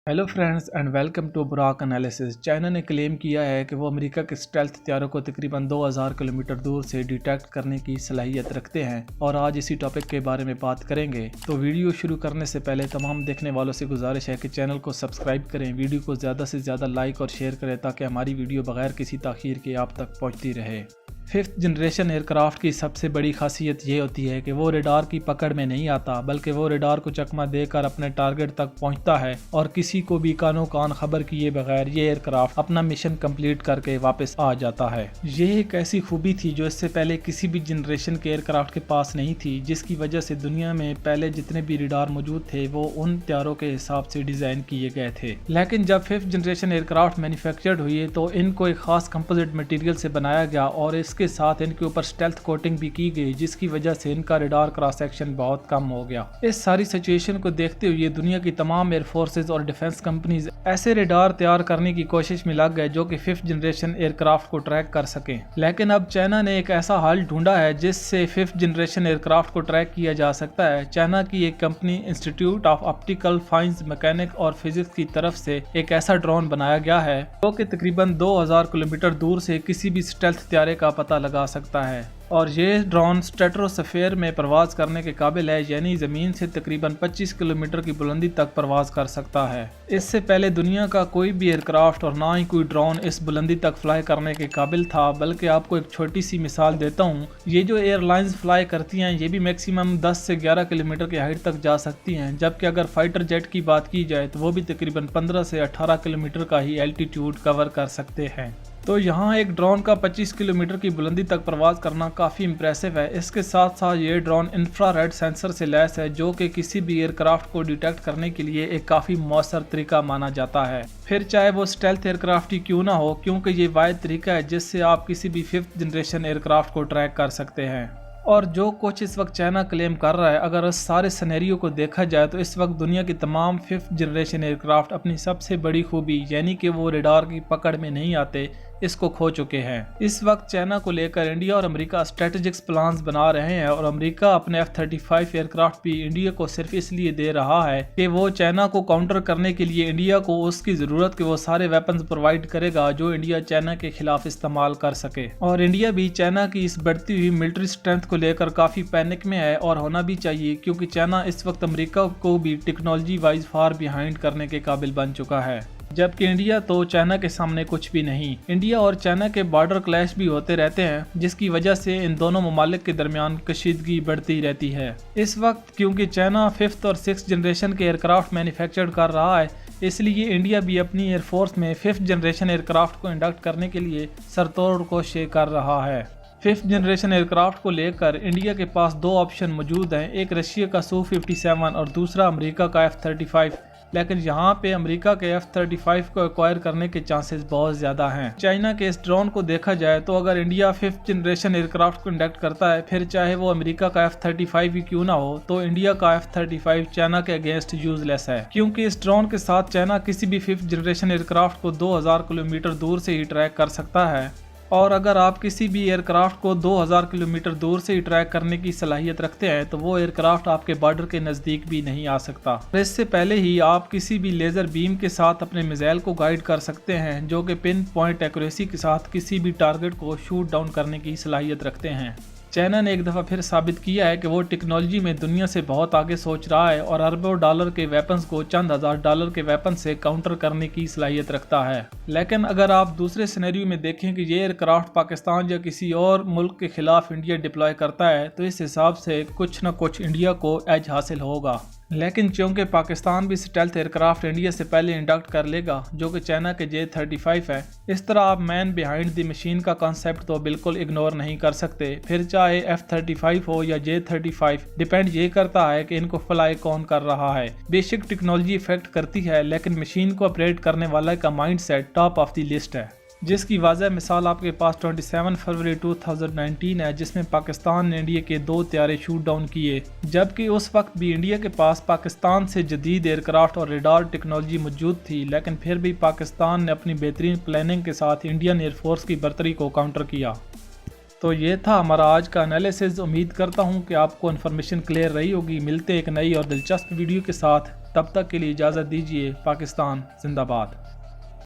Hello friends and welcome to Burak analysis. China ने claim किया है कि वो अमेरिका के स्टेल्थ हथियारों को तकरीबन 2000 किलोमीटर दूर से डिटेक्ट करने की सलाहियत रखते हैं और आज इसी टॉपिक के बारे में बात करेंगे। तो वीडियो शुरू करने से पहले तमाम देखने वालों से गुजारिश है कि चैनल को सब्सक्राइब करें, वीडियो को ज़्यादा से ज़्यादा लाइक और शेयर करें ताकि हमारी वीडियो बगैर किसी ताख़ीर के आप तक पहुँचती रहे। फिफ्थ जनरेशन एयरक्राफ्ट की सबसे बड़ी खासियत ये होती है कि वो रेडार की पकड़ में नहीं आता, बल्कि वो रेडार को चकमा देकर अपने टारगेट तक पहुंचता है और किसी को भी कानो कान खबर किए बगैर ये एयरक्राफ्ट अपना मिशन कंप्लीट करके वापस आ जाता है। ये एक ऐसी खूबी थी जो इससे पहले किसी भी जनरेशन के एयरक्राफ्ट के पास नहीं थी, जिसकी वजह से दुनिया में पहले जितने भी रेडार मौजूद थे वो उन हथियारों के हिसाब से डिजाइन किए गए थे। लेकिन जब फिफ्थ जनरेशन एयरक्राफ्ट मैन्युफैक्चर्ड हुई तो इनको एक खास कंपोजिट मटेरियल से बनाया गया और इसके साथ इनके ऊपर स्टेल्थ कोटिंग भी की गई, जिसकी वजह से इनका रेडार क्रॉस सेक्शन बहुत कम हो गया। इस सारी सिचुएशन को देखते हुए दुनिया की तमाम एयर फोर्सेज और डिफेंस कंपनीज ऐसे रेडार तैयार करने की कोशिश में लग गए जो कि फिफ्थ जनरेशन एयरक्राफ्ट को ट्रैक कर सके। लेकिन अब चाइना ने एक ऐसा हल ढूंढा है जिससे फिफ्थ जनरेशन एयरक्राफ्ट को ट्रैक किया जा सकता है। चाइना की एक company institute of optical फाइंस mechanic और फिजिक्स की तरफ से एक ऐसा ड्रोन बनाया गया है जो कि तकरीबन 2000 किलोमीटर दूर से किसी भी स्टेल्थ हथियारे का पता लगा सकता है और ये ड्रोन स्ट्रेटोस्फीयर में परवाज करने के काबिल है, यानी ज़मीन से तकरीबन 25 किलोमीटर की बुलंदी तक परवाज कर सकता है। इससे पहले दुनिया का कोई भी एयरक्राफ्ट और ना ही कोई ड्रोन इस बुलंदी तक फ्लाई करने के काबिल था। बल्कि आपको एक छोटी सी मिसाल देता हूँ, ये जो एयरलाइंस फ्लाई करती हैं ये भी मैक्सिमम 10 से 11 किलोमीटर की हाइट तक जा सकती हैं, जबकि अगर फाइटर जेट की बात की जाए तो वो भी तकरीबन 15 से 18 किलोमीटर का ही एल्टीट्यूड कवर कर सकते हैं। तो यहाँ एक ड्रोन का 25 किलोमीटर की बुलंदी तक प्रवास करना काफ़ी इम्प्रेसिव है। इसके साथ साथ ये ड्रोन इंफ्रारेड सेंसर से लैस है जो कि किसी भी एयरक्राफ्ट को डिटेक्ट करने के लिए एक काफ़ी मौसर तरीका माना जाता है, फिर चाहे वो स्टेल्थ एयरक्राफ्ट ही क्यों ना हो, क्योंकि ये वाहिद तरीका है जिससे आप किसी भी फिफ्थ जनरेशन एयरक्राफ्ट को ट्रैक कर सकते हैं। और जो कुछ इस वक्त चाइना क्लेम कर रहा है, अगर उस सारे सिनेरियो को देखा जाए तो इस वक्त दुनिया की तमाम फिफ्थ जनरेशन एयरक्राफ्ट अपनी सबसे बड़ी खूबी यानी कि वो रेडार की पकड़ में नहीं आते, इसको खो चुके हैं। इस वक्त चाइना को लेकर इंडिया और अमेरिका स्ट्रेटेजिक प्लान्स बना रहे हैं और अमेरिका अपने F-35 एयरक्राफ्ट भी इंडिया को सिर्फ इसलिए दे रहा है कि वो चाइना को काउंटर करने के लिए इंडिया को उसकी जरूरत के वो सारे वेपन्स प्रोवाइड करेगा जो इंडिया चाइना के खिलाफ इस्तेमाल कर सके। और इंडिया भी चाइना की इस बढ़ती हुई मिलिट्री स्ट्रेंथ को लेकर काफी पैनिक में है और होना भी चाहिए, क्योंकि चाइना इस वक्त अमेरिका को भी टेक्नोलॉजी वाइज फार बिहाइंड करने के काबिल बन चुका है, जबकि इंडिया तो चाइना के सामने कुछ भी नहीं। इंडिया और चाइना के बॉर्डर क्लैश भी होते रहते हैं, जिसकी वजह से इन दोनों ममालिक के दरमियान कशीदगी बढ़ती रहती है। इस वक्त क्योंकि चाइना फिफ्थ और सिक्स जनरेशन के एयरक्राफ्ट मैन्युफैक्चर कर रहा है, इसलिए इंडिया भी अपनी एयरफोर्स में फिफ्थ जनरेशन एयरक्राफ्ट को इंडक्ट करने के लिए सरतोड़ कोशिशें कर रहा है। फिफ्थ जनरेशन एयरक्राफ्ट को लेकर इंडिया के पास दो ऑप्शन मौजूद हैं, एक रशिया का Su-57 और दूसरा अमेरिका का F-35। लेकिन यहाँ पे अमेरिका के F-35 को एक्वायर करने के चांसेस बहुत ज़्यादा हैं। चाइना के इस ड्रोन को देखा जाए तो अगर इंडिया फिफ्थ जनरेशन एयरक्राफ्ट को इंडक्ट करता है, फिर चाहे वो अमेरिका का F-35 ही क्यों ना हो, तो इंडिया का F-35 चाइना के अगेंस्ट यूजलेस है, क्योंकि इस ड्रोन के साथ चाइना किसी भी फिफ्थ जनरेशन एयरक्राफ्ट को 2000 किलोमीटर दूर से ही ट्रैक कर सकता है। और अगर आप किसी भी एयरक्राफ्ट को 2000 किलोमीटर दूर से ही ट्रैक करने की सलाहियत रखते हैं तो वो एयरक्राफ्ट आपके बॉर्डर के नज़दीक भी नहीं आ सकता। इससे पहले ही आप किसी भी लेज़र बीम के साथ अपने मिसाइल को गाइड कर सकते हैं जो कि पिन पॉइंट एक्यूरेसी के साथ किसी भी टारगेट को शूट डाउन करने की सलाहियत रखते हैं। चाइना ने एक दफ़ा फिर साबित किया है कि वो टेक्नोलॉजी में दुनिया से बहुत आगे सोच रहा है और अरबों डॉलर के वेपन्स को चंद हज़ार डॉलर के वेपन से काउंटर करने की सलाहियत रखता है। लेकिन अगर आप दूसरे सिनेरियो में देखें कि ये एयरक्राफ्ट पाकिस्तान या किसी और मुल्क के खिलाफ इंडिया डिप्लॉय करता है, तो इस हिसाब से कुछ न कुछ इंडिया को एज हासिल होगा। लेकिन चूंकि पाकिस्तान भी स्टेल्थ एयरक्राफ्ट इंडिया से पहले इंडक्ट कर लेगा जो कि चाइना के J-35 है, इस तरह आप मैन बिहाइंड द मशीन का कॉन्सेप्ट तो बिल्कुल इग्नोर नहीं कर सकते। फिर चाहे F-35 हो या J-35, डिपेंड ये करता है कि इनको फ्लाई कौन कर रहा है। बेसिक टेक्नोलॉजी इफेक्ट करती है, लेकिन मशीन को ऑपरेट करने वाला का mind set top of the list है, जिसकी वाज़ह मिसाल आपके पास 27 फरवरी 2019 है, जिसमें पाकिस्तान ने इंडिया के 2 हथियारे शूट डाउन किए, जबकि उस वक्त भी इंडिया के पास पाकिस्तान से जदीद एयरक्राफ्ट और रेडार टेक्नोलॉजी मौजूद थी, लेकिन फिर भी पाकिस्तान ने अपनी बेहतरीन प्लानिंग के साथ इंडियन एयरफोर्स की बर्तरी को काउंटर किया। तो ये था हमारा आज का एनालिसिस। उम्मीद करता हूँ कि आपको इन्फॉर्मेशन क्लियर रही होगी। मिलते एक नई और दिलचस्प वीडियो के साथ। تب تک کے لیے اجازت دیجیے۔ پاکستان زندہ باد۔